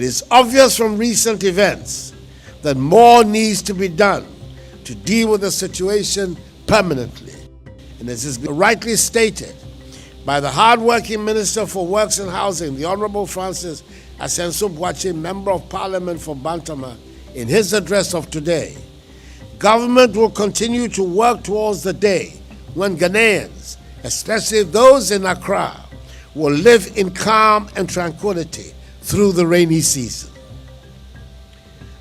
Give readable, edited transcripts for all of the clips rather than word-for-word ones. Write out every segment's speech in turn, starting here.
is obvious from recent events that more needs to be done to deal with the situation permanently. And as has been rightly stated by the hard-working Minister for Works and Housing, the Honorable Francis Asensio-Boakye, Member of Parliament for Bantama, in his address of today, government will continue to work towards the day when Ghanaians, especially those in Accra, will live in calm and tranquility through the rainy season.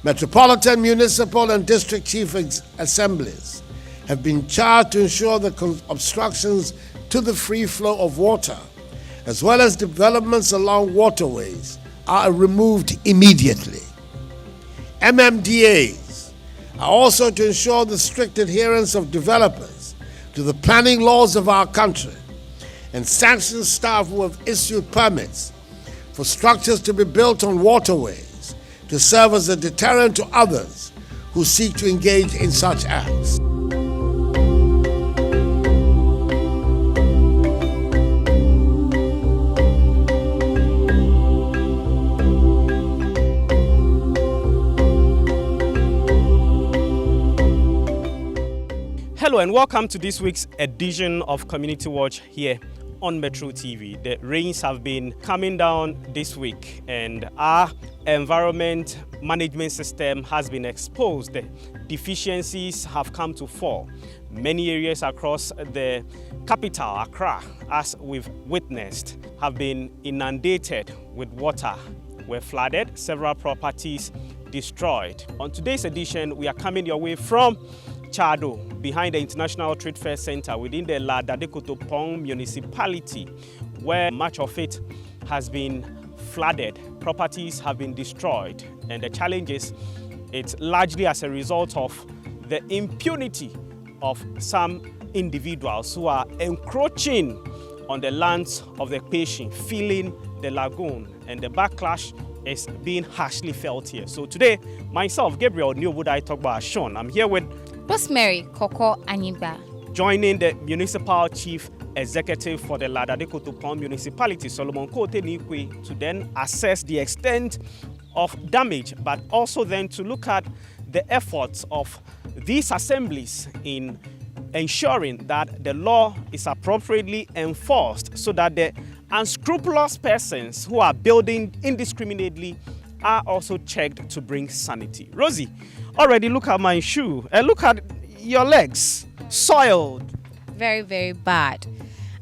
Metropolitan, municipal, and district chief assemblies have been charged to ensure the obstructions to the free flow of water, as well as developments along waterways, are removed immediately. MMDAs are also to ensure the strict adherence of developers to the planning laws of our country and sanction staff who have issued permits for structures to be built on waterways to serve as a deterrent to others who seek to engage in such acts. Hello and welcome to this week's edition of Community Watch here on Metro TV. The rains have been coming down this week and our environment management system has been exposed. The deficiencies have come to fore. Many areas across the capital, Accra, as we've witnessed, have been inundated with water, were flooded, several properties destroyed. On today's edition, we are coming your way from Chado, behind the International Trade Fair Center within the Ladadekotopong municipality, where much of it has been flooded. Properties have been destroyed, and the challenge is it's largely as a result of the impunity of some individuals who are encroaching on the lands of the Kpeshie, filling the lagoon, and the backlash is being harshly felt here. So today, myself, Gabriel Niobudai Togba Sean, I'm here with Rosemary Koko Anyiba, joining the Municipal Chief Executive for the Ladadekotopong Municipality, Solomon Kote Nikwe, to then assess the extent of damage, but also then to look at the efforts of these assemblies in ensuring that the law is appropriately enforced so that the unscrupulous persons who are building indiscriminately are also checked to bring sanity. Rosie, already look at my shoe and look at your legs, soiled. Very, very bad.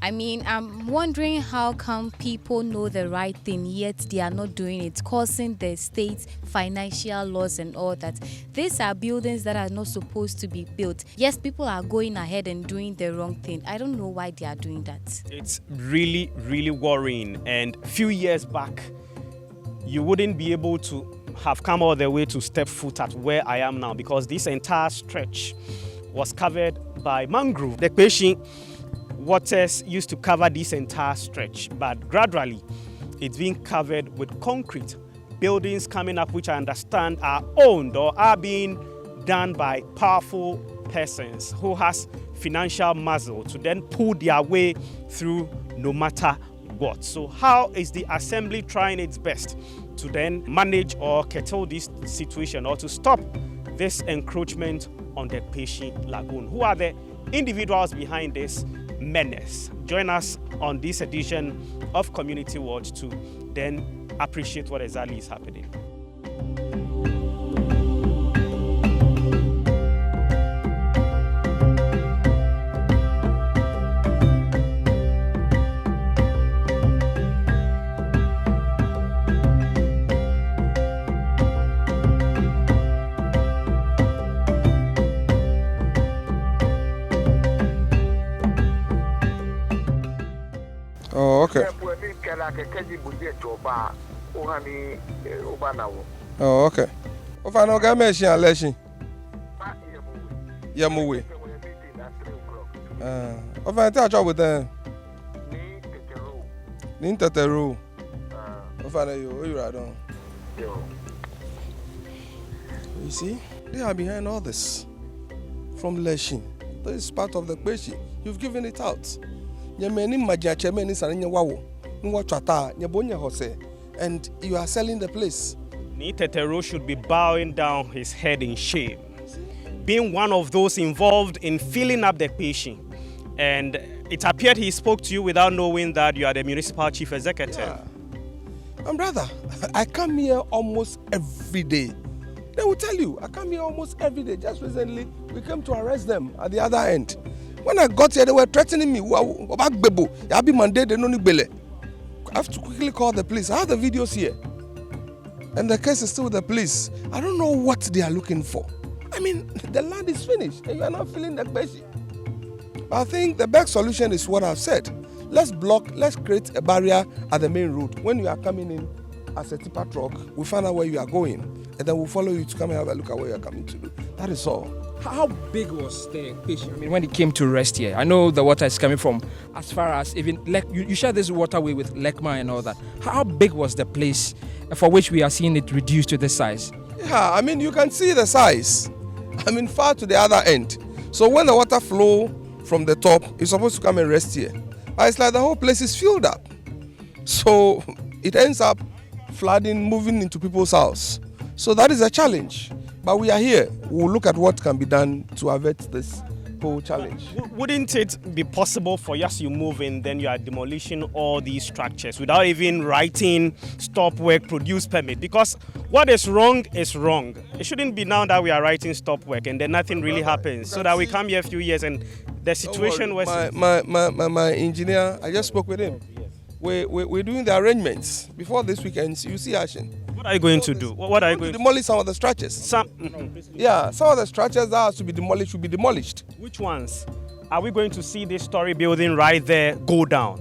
I mean, I'm wondering how come people know the right thing yet they are not doing it, causing the state's financial loss and all that. These are buildings that are not supposed to be built. Yes, people are going ahead and doing the wrong thing. I don't know why they are doing that. It's really, really worrying. And a few years back, you wouldn't be able to have come all the way to step foot at where I am now, because this entire stretch was covered by mangrove. The Kpeshie waters used to cover this entire stretch, but gradually it's being covered with concrete. Buildings coming up which I understand are owned or are being done by powerful persons who has financial muscle to then pull their way through no matter what. So how is the assembly trying its best to then manage or curtail this situation or to stop this encroachment on the Kpeshie Lagoon? Who are the individuals behind this menace? Join us on this edition of Community Watch to then appreciate what exactly is happening. Oh, okay. Oh, okay. If I know Kpeshie and Leshi, yeah, move. If I touch up with them, Ninteteru. If I know you right on. You see, they are behind all this. From Leshi, this is part of the Kpeshie. You've given it out. And you are selling the place. Nitetero should be bowing down his head in shame, being one of those involved in filling up the Kpeshie. And it appeared he spoke to you without knowing that you are the municipal chief executive. Yeah. And brother, I come here almost every day. They will tell you, I come here almost every day. Just recently, we came to arrest them at the other end. When I got here, they were threatening me. I have to quickly call the police. I have the videos here. And the case is still with the police. I don't know what they are looking for. I mean, the land is finished and you are not feeling the Kpeshie. I think the best solution is what I've said. Let's create a barrier at the main road. When you are coming in as a tipper truck, we find out where you are going, and then we'll follow you to come and have a look at what you are coming to do. That is all. How big was the Kpeshie? I mean, when it came to rest here, I know the water is coming from as far as even you share this waterway with Lekma and all that. How big was the place for which we are seeing it reduced to this size? Yeah, I mean, you can see the size. I mean, far to the other end. So when the water flow from the top, it's supposed to come and rest here. But it's like the whole place is filled up. So it ends up flooding, moving into people's house. So that is a challenge. But we are here. We'll look at what can be done to avert this whole challenge. Wouldn't it be possible for yes, you move in, then you are demolishing all these structures without even writing stop work, produce permit? Because what is wrong is wrong. It shouldn't be now that we are writing stop work and then nothing really happens. So that we come here a few years and the situation was... My engineer, I just spoke with him. We're doing the arrangements. Before this weekend, you see action. What are you going to do? What are you going to demolish some of the structures? Yeah, some of the structures that has to be demolished will be demolished. Which ones? Are we going to see this story building right there go down?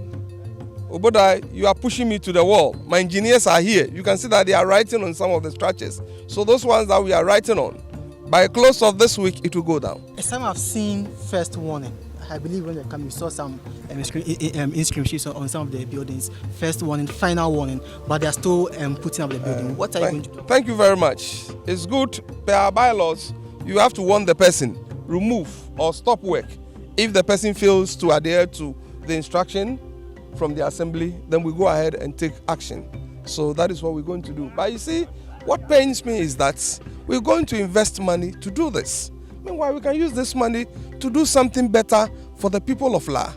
Obodai, you are pushing me to the wall. My engineers are here. You can see that they are writing on some of the structures. So those ones that we are writing on, by close of this week, it will go down. It's time I've seen first warning. I believe when they come, you saw some inscriptions on some of the buildings. First warning, final warning, but they are still putting up the building. What are you going to do? Thank you very much. It's good. Per our bylaws, you have to warn the person, remove or stop work. If the person fails to adhere to the instruction from the assembly, then we go ahead and take action. So that is what we're going to do. But you see, what pains me is that we're going to invest money to do this. Meanwhile, we can use this money to do something better for the people of La.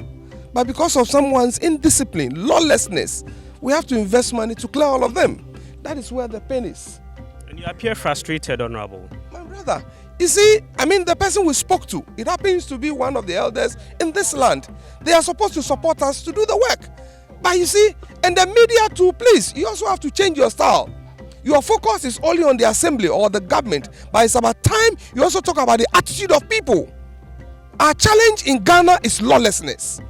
But because of someone's indiscipline, lawlessness, we have to invest money to clear all of them. That is where the pain is. And you appear frustrated, Honorable. My brother, you see, I mean, the person we spoke to, it happens to be one of the elders in this land. They are supposed to support us to do the work. But you see, and the media too, please, you also have to change your style. Your focus is only on the assembly or the government, but it's about time you also talk about the attitude of people. Our challenge in Ghana is lawlessness,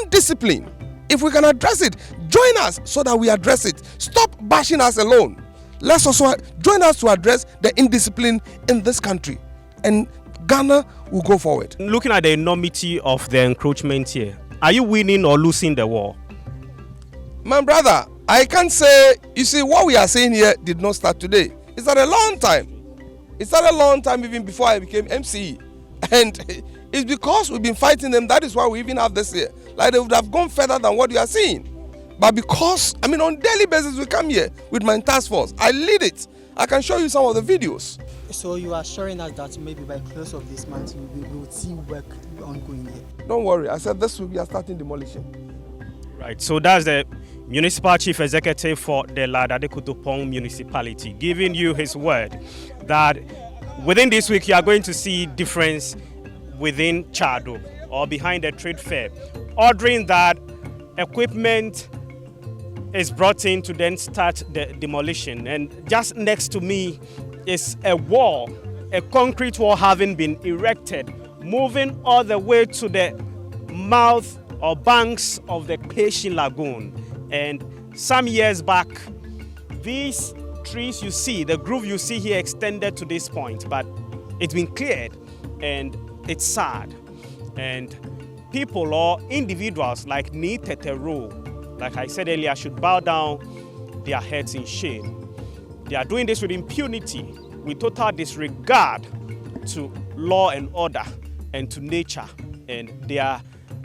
indiscipline. If we can address it, join us so that we address it. Stop bashing us alone. Let's also join us to address the indiscipline in this country, and Ghana will go forward. Looking at the enormity of the encroachment here, are you winning or losing the war? My brother, I can't say, you see, what we are saying here did not start today. It started a long time. It started a long time even before I became MCE. And it's because we've been fighting them, that is why we even have this here. Like they would have gone further than what you are seeing. But because, I mean, on daily basis we come here with my task force. I lead it. I can show you some of the videos. So you are assuring us that maybe by close of this month we will see work ongoing here? Don't worry. I said this week we are starting demolition. Right, so that's the Municipal Chief Executive for the Ladadekutupong Municipality, giving you his word that within this week you are going to see difference within Chado or behind the trade fair, ordering that equipment is brought in to then start the demolition. And just next to me is a wall, a concrete wall having been erected, moving all the way to the mouth or banks of the Kpeshie Lagoon. And some years back, these trees you see, the groove you see here extended to this point, but it's been cleared and it's sad. And people or individuals like Ni Tetero, like I said earlier, should bow down their heads in shame. They are doing this with impunity, with total disregard to law and order and to nature. And they are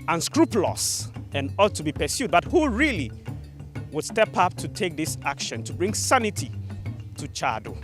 unscrupulous and ought to be pursued. But who really would step up to take this action, to bring sanity to Chado.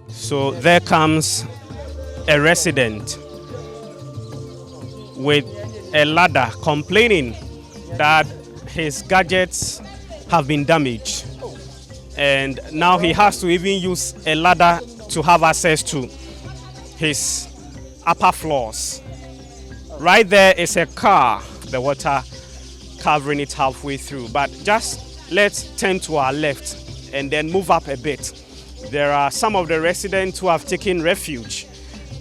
So there comes a resident with a ladder complaining that his gadgets have been damaged. And now he has to even use a ladder to have access to his upper floors. Right there is a car, the water covering it halfway through. But just let's turn to our left and then move up a bit. There are some of the residents who have taken refuge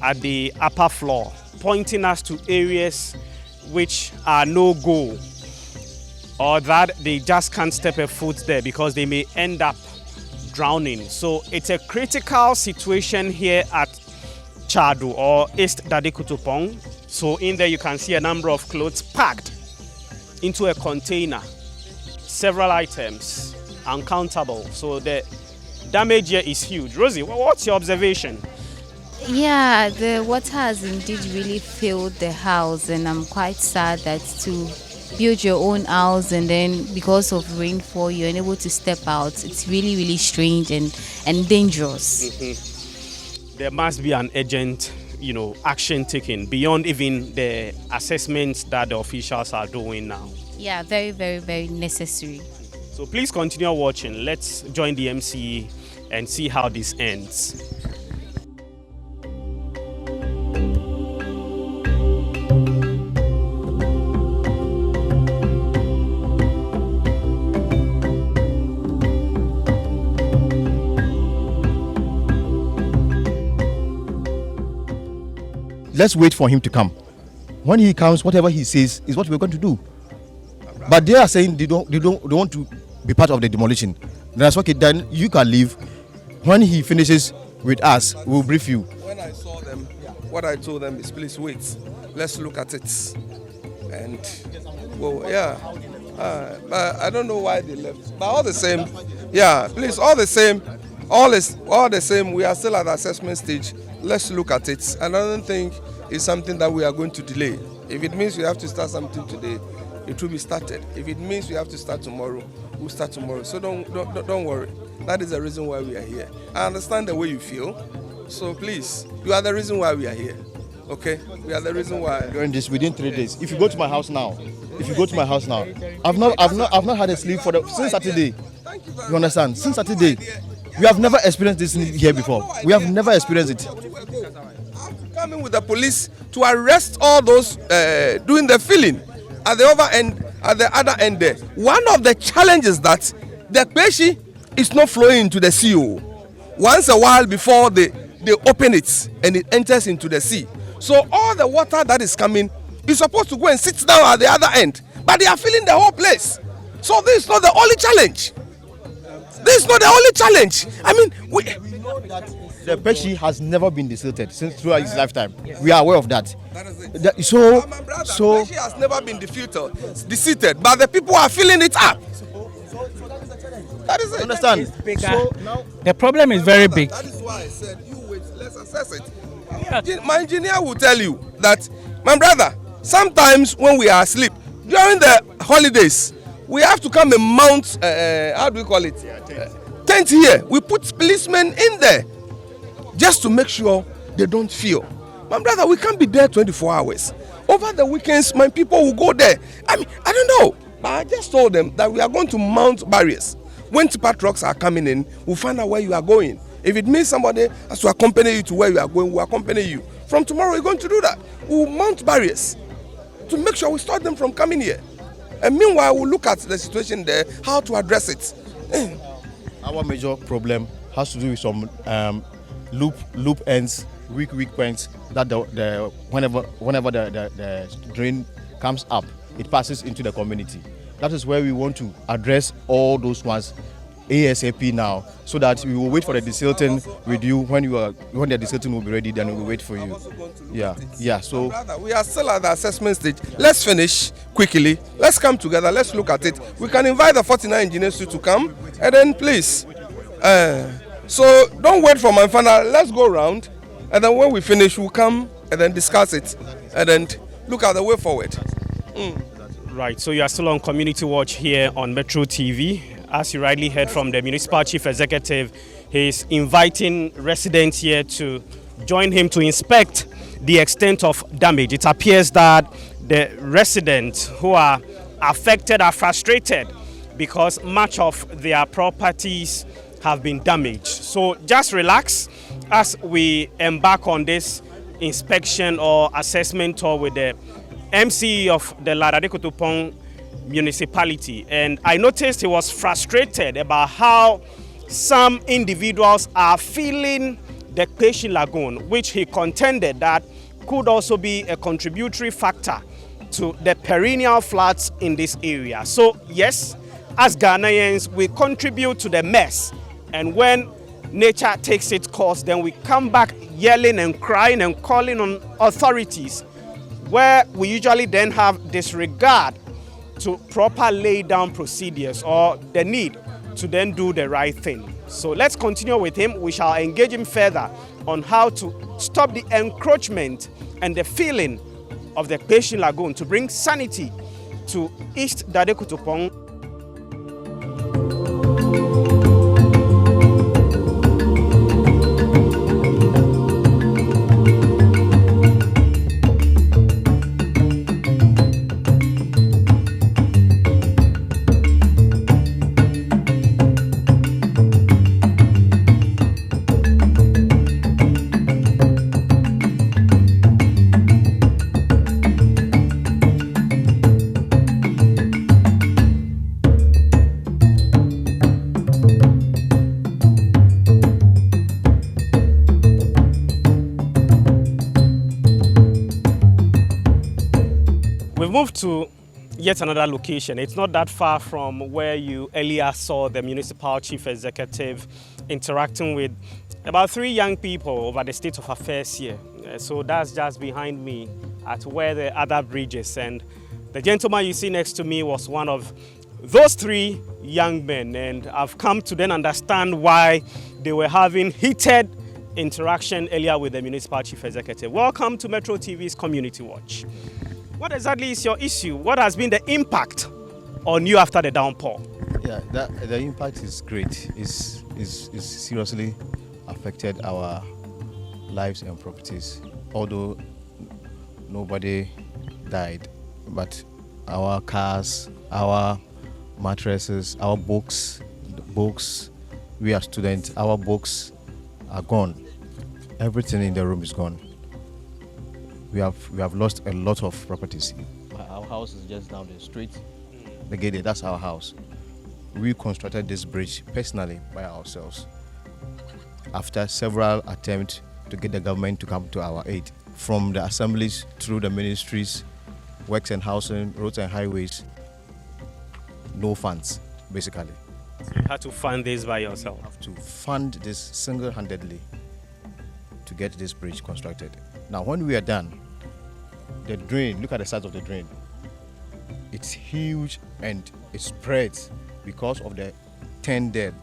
at the upper floor, pointing us to areas which are no-go, or that they just can't step a foot there because they may end up drowning. So it's a critical situation here at Chado or East Dadekutupong. So in there you can see a number of clothes packed into a container, several items, uncountable. So the damage here is huge. Rosie, what's your observation? Yeah, the water has indeed really filled the house, and I'm quite sad that to build your own house and then because of rainfall you're unable to step out. It's really, really strange and dangerous. Mm-hmm. There must be an urgent, action taken beyond even the assessments that the officials are doing now. Yeah, very, very, very necessary. So please continue watching. Let's join the MC and see how this ends. Let's wait for him to come. When he comes, whatever he says is what we're going to do. But they are saying they don't want to be part of the demolition. That's okay. Then you can leave. When he finishes with us, we'll brief you. When I saw them, what I told them is, please wait. Let's look at it. And but I don't know why they left. But all the same, please, all the same. All the same. We are still at the assessment stage. Let's look at it. And I don't think it's something that we are going to delay. If it means we have to start something today, it will be started. If it means we have to start tomorrow, we'll start tomorrow. So don't worry. That is the reason why we are here. I understand the way you feel. So please, you are the reason why we are here. Okay? We are the reason why. Doing this within 3 days. If you go to my house now, I've not had a sleep since Saturday. You understand? Since Saturday. We have never experienced this here before. We have never experienced it. Coming with the police to arrest all those doing the filling at the other end there. One of the challenges that the Kpeshie is not flowing into the sea. Once a while before they open it and it enters into the sea. So all the water that is coming is supposed to go and sit down at the other end. But they are filling the whole place. So this is not the only challenge. This is not the only challenge. I mean, we know that the Kpeshie has never been deserted since throughout his lifetime. We are aware of that. Kpeshie has never been defeated, but the people are filling it up. That is it. Understand? So now the problem is very big. That is why I said you wait. Let's assess it. My engineer will tell you that, my brother, sometimes when we are asleep during the holidays, we have to come and mount, how do we call it? Tent here. We put policemen in there just to make sure they don't feel. My brother, we can't be there 24 hours. Over the weekends, my people will go there. I mean, I don't know. But I just told them that we are going to mount barriers. When tipper trucks are coming in, we'll find out where you are going. If it means somebody has to accompany you to where you are going, we'll accompany you. From tomorrow, we're going to do that. We'll mount barriers to make sure we stop them from coming here. And meanwhile, we'll look at the situation there, how to address it. Our major problem has to do with some loop ends, weak points that whenever the drain comes up, it passes into the community. That is where we want to address all those ones ASAP now, so that we will wait for the desilting with you when the desilting will be ready. Then we will wait for you. Yeah. So we are still at the assessment stage. Let's finish quickly. Let's come together. Let's look at it. We can invite the 49 engineers to come, and then please. So don't wait for my final. Let's go around, and then when we finish, we'll come and then discuss it, and then look at the way forward. Right. So you are still on Community Watch here on Metro TV. As you rightly heard from the Municipal Chief Executive, he's inviting residents here to join him to inspect the extent of damage. It appears that the residents who are affected are frustrated because much of their properties have been damaged. So just relax as we embark on this inspection or assessment tour with the MC of the Ladadekotopong municipality, and I noticed he was frustrated about how some individuals are filling the Kpeshie Lagoon, which he contended that could also be a contributory factor to the perennial floods in this area. So yes, as Ghanaians, we contribute to the mess, and when nature takes its course, then we come back yelling and crying and calling on authorities, where we usually then have disregard to proper lay down procedures or the need to then do the right thing. So let's continue with him. We shall engage him further on how to stop the encroachment and the filling of the Kpeshie Lagoon to bring sanity to East Dadekotopong. We've moved to yet another location. It's not that far from where you earlier saw the Municipal Chief Executive interacting with about 3 young people over the state of affairs here. So that's just behind me at where the other bridge is. And the gentleman you see next to me was one of those 3 young men. And I've come to then understand why they were having heated interaction earlier with the Municipal Chief Executive. Welcome to Metro TV's Community Watch. What exactly is your issue? What has been the impact on you after the downpour? yeah, the impact is great. It's seriously affected our lives and properties. Although nobody died, but our cars, our mattresses, our books, we are students, our books are gone. Everything in the room is gone. We have lost a lot of properties. Our house is just down the street. The gate, that's our house. We constructed this bridge personally by ourselves after several attempts to get the government to come to our aid. From the assemblies through the ministries, works and housing, roads and highways, no funds, basically. So you had to fund this by yourself? Have to fund this single-handedly to get this bridge constructed. Now, when we are done, the drain, look at the size of the drain. It's huge and it spreads because of the 10 dead.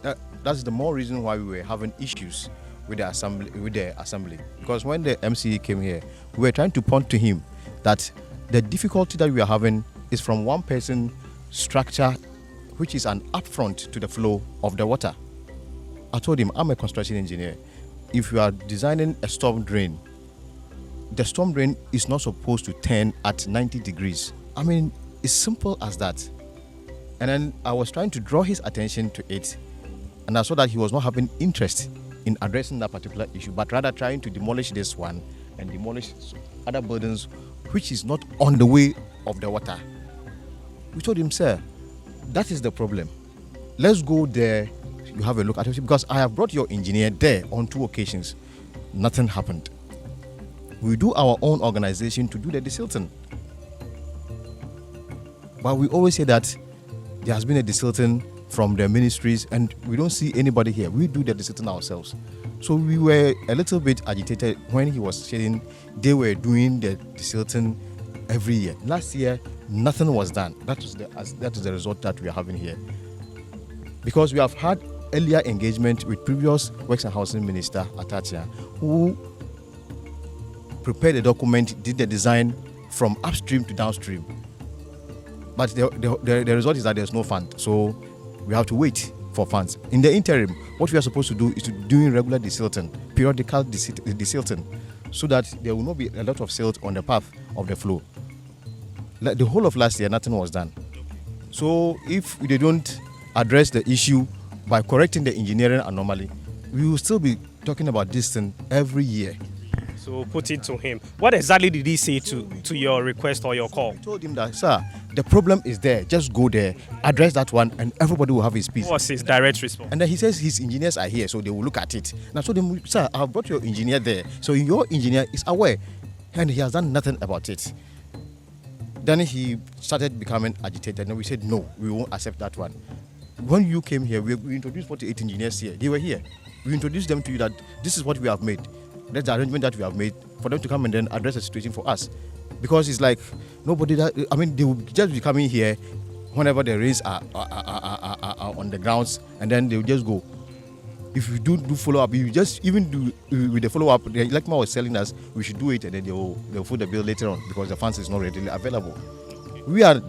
That's the more reason why we were having issues with the assembly. Because when the MCE came here, we were trying to point to him that the difficulty that we are having is from one person structure, which is an upfront to the flow of the water. I told him, I'm a construction engineer. If you are designing a storm drain, the storm drain is not supposed to turn at 90 degrees. I mean, it's simple as that. And then I was trying to draw his attention to it, and I saw that he was not having interest in addressing that particular issue, but rather trying to demolish this one and demolish other buildings which is not on the way of the water. We told him, sir, that is the problem. Let's go there. You have a look at it, because I have brought your engineer there on 2 occasions. Nothing happened. We do our own organization to do the desilting. But we always say that there has been a desilting from the ministries and we don't see anybody here. We do the desilting ourselves. So we were a little bit agitated when he was saying they were doing the desilting every year. Last year, nothing was done. That is the result that we are having here. Because we have had earlier engagement with previous Works and Housing Minister, Atachia, who prepared a document, did the design from upstream to downstream. But the result is that there's no fund. So we have to wait for funds. In the interim, what we are supposed to do is to doing regular desilting, periodical desilting, so that there will not be a lot of silt on the path of the flow. Like the whole of last year, nothing was done. So if they don't address the issue by correcting the engineering anomaly, we will still be talking about this thing every year. So put it to him. What exactly did he say to your request or your call? I told him that, sir, the problem is there. Just go there, address that one, and everybody will have his peace. What was his direct response? And then he says his engineers are here, so they will look at it. And I told him, sir, I've brought your engineer there, so your engineer is aware, and he has done nothing about it. Then he started becoming agitated, and we said, no, we won't accept that one. When you came here, we introduced 48 engineers here. They were here. We introduced them to you that this is what we have made. That's the arrangement that we have made for them to come and then address the situation for us. Because it's like nobody they will just be coming here whenever the rains are on the grounds, and then they will just go. If you do follow-up, you just even do with the follow-up, like Ma was telling us, we should do it, and then they'll foot the bill later on because the funds is not readily available. We are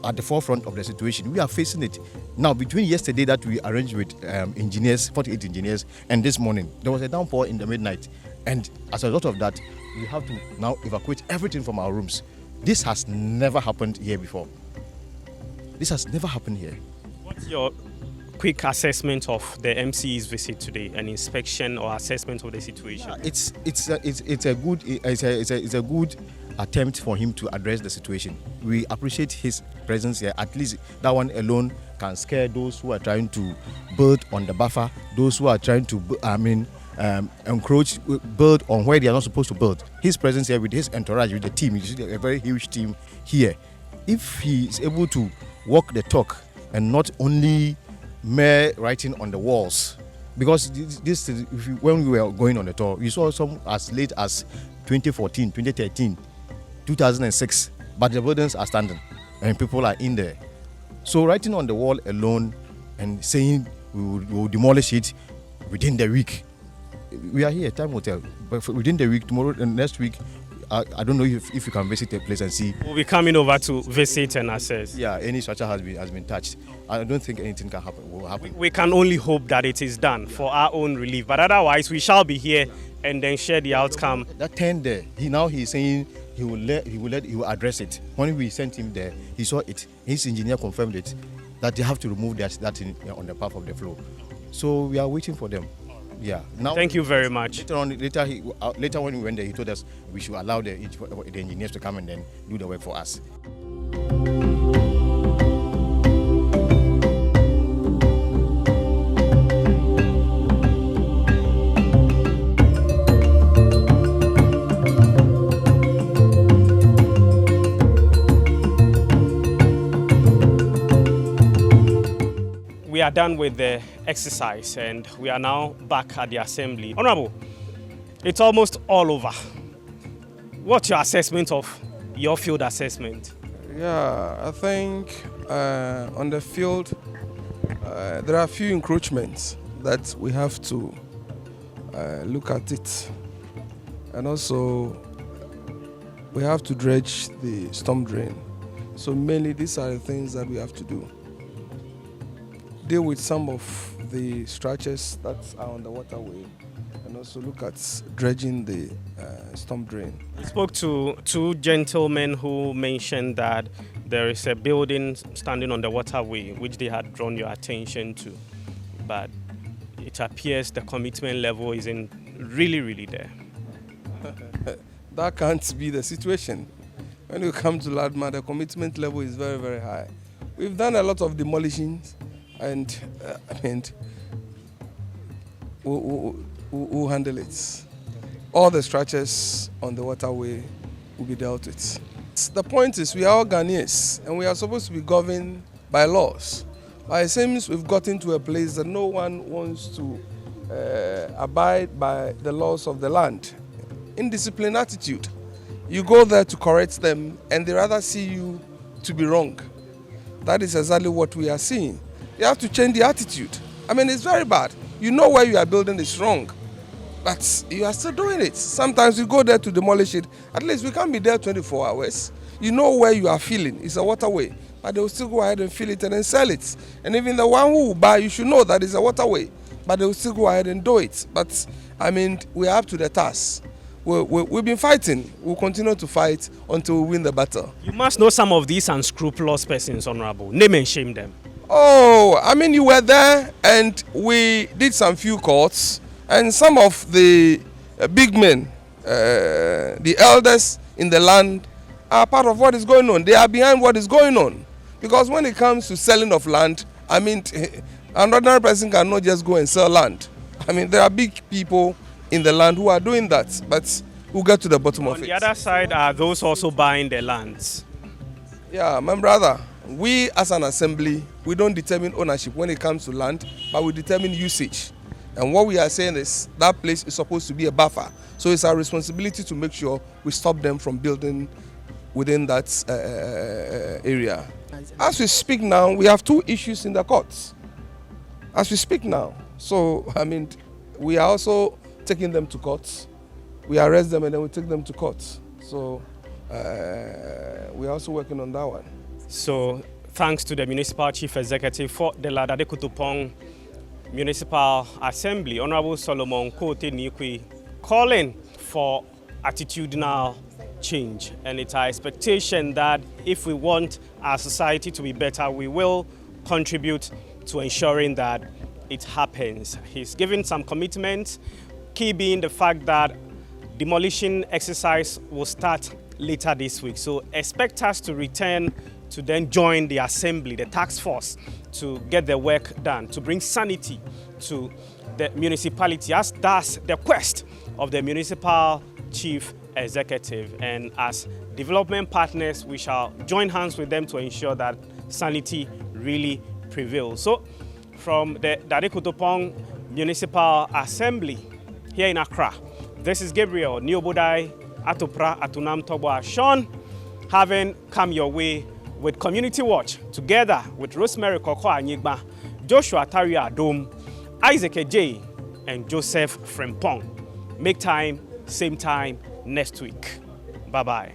at the forefront of the situation. We are facing it. Now, between yesterday that we arranged with engineers, 48 engineers, and this morning, there was a downpour in the midnight. And as a result of that, we have to now evacuate everything from our rooms. This has never happened here before. This has never happened here. What's your quick assessment of the MCE's visit today, an inspection or assessment of the situation? It's a good attempt for him to address the situation. We appreciate his presence here. At least that one alone can scare those who are trying to build on the buffer, those who are trying to encroach, build on where they are not supposed to build. His presence here with his entourage, with the team, you see a very huge team here. If he is able to walk the talk and not only mere writing on the walls, because when we were going on the tour, we saw some as late as 2014, 2013, 2006, but the buildings are standing and people are in there. So writing on the wall alone and saying we will demolish it within the week, we are here, time will tell. But within the week, tomorrow and next week, I don't know if you can visit the place and see. We'll be coming over to visit and assess. Yeah, any structure has been touched. I don't think anything will happen. We can only hope that it is done for our own relief. But otherwise, we shall be here and then share the outcome. That tent there, he's saying he will address it. When we sent him there, he saw it. His engineer confirmed it, that they have to remove that on the path of the flow. So we are waiting for them. Yeah. Now, thank you very much. Later when we went there, he told us we should allow the engineers to come and then do the work for us. We are done with the exercise and we are now back at the assembly. Honorable, it's almost all over. What's your assessment of your field assessment? Yeah, I think on the field there are a few encroachments that we have to look at it, and also we have to dredge the storm drain. So mainly these are the things that we have to do. Deal with some of the structures that are on the waterway, and also look at dredging the storm drain. I spoke to two gentlemen who mentioned that there is a building standing on the waterway which they had drawn your attention to, but it appears the commitment level isn't really there. That can't be the situation. when you come to Ladma, the commitment level is very, very high. We've done a lot of demolitions, and we'll handle it. All the structures on the waterway will be dealt with. The point is, we are all Ghanaians, and we are supposed to be governed by laws. But it seems we've gotten to a place that no one wants to abide by the laws of the land. Indisciplined attitude. You go there to correct them, and they rather see you to be wrong. That is exactly what we are seeing. You have to change the attitude. It's very bad. You know where you are building is wrong, but you are still doing it. Sometimes you go there to demolish it. At least we can't be there 24 hours. You know where you are filling. It's a waterway. But they will still go ahead and fill it and then sell it. And even the one who will buy, you should know that it's a waterway. But they will still go ahead and do it. But, we are up to the task. We've been fighting. We'll continue to fight until we win the battle. You must know some of these unscrupulous persons, Honorable. Name and shame them. Oh, you were there, and we did some few courts. And some of the big men, the elders in the land, are part of what is going on. They are behind what is going on. Because when it comes to selling of land, an ordinary person cannot just go and sell land. There are big people in the land who are doing that, but we'll get to the bottom of it. On the other side, are those also buying the lands? Yeah, my brother, we as an assembly, we don't determine ownership when it comes to land, but we determine usage. And what we are saying is that place is supposed to be a buffer. So it's our responsibility to make sure we stop them from building within that area. As we speak now, we have two issues in the courts. As we speak now. So, we are also taking them to court. We arrest them and then we take them to court. So, we are also working on that one. So, thanks to the Municipal Chief Executive for the Ladade Kutupong Municipal Assembly, Honorable Solomon Kote Nikwe, calling for attitudinal change. And it's our expectation that if we want our society to be better, we will contribute to ensuring that it happens. He's given some commitments, key being the fact that demolition exercise will start later this week. So expect us to return to then join the assembly, the task force, to get the work done, to bring sanity to the municipality, as that's the quest of the municipal chief executive. And as development partners, we shall join hands with them to ensure that sanity really prevails. So, from the Dade Kutupong Municipal Assembly here in Accra, this is Gabriel Niobodai Atopra Atunam Togba Sean, having come your way with Community Watch, together with Rosemary Koko Anyigba, Joshua Taria Adom, Isaac Ejay, and Joseph Frempong. Make time, same time next week. Bye-bye.